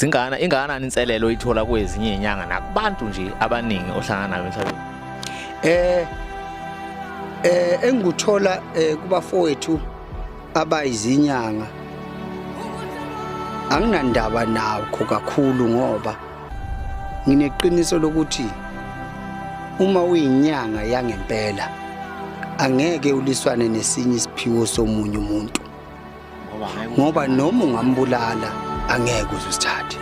Ingakanani inselelo oyithola kwezinye izinyanga nakubantu nje abaningi ohlangana nabo emhlabeni? Engikuthola kubafowethu abayizinyanga anginandaba nakho kakhulu ngoba ngineqiniso lokuthi uma uyinyanga yangempela angeke uliswane nesinye isiphiwo somunye umuntu ngoba noma ungambulala angeke uzusithathe.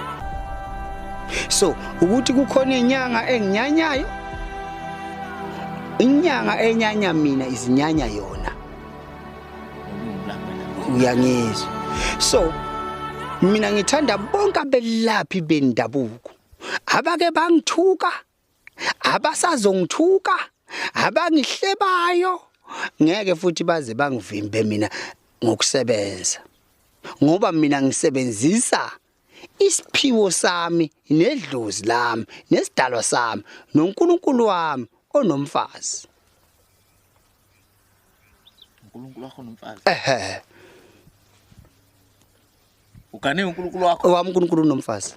So ukuthi kukhona inyanga enginyanyayo, inyanga enyanya mina izinyanya yona, uyangizwa? So mina ngithanda bonke abelaphi bendabuko abake bangithuka, abasazongithuka, abangihlebayo ngeke futhi baze bangivimbe mina ngokusebenza ngoba mina ngisebenzisa isiphiwo sami nedlozi lami nesidalwa sami noNkulunkulu wami onomfazi. uNkulunkulu wakho nomfazi? Ugane uNkulunkulu wakho? Wami uNkulunkulu unomfazi.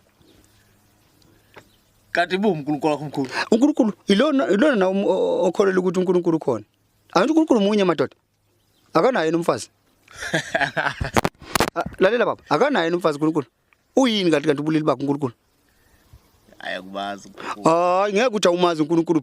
Kanti uNkulunkulu wakho mkhulu? uNkulunkulu ilona na okholelwa ukuthi uNkulunkulu ukhona. Angithi uNkulunkulu munye madoda. Akanayo nomfazi. Lalela baba, akanayo nomfazi uNkulunkulu. Uyini kanti ubulili bakho uNkulunkulu? Ayakubazi. Hayi ngeke uthi awumazi uNkulunkulu.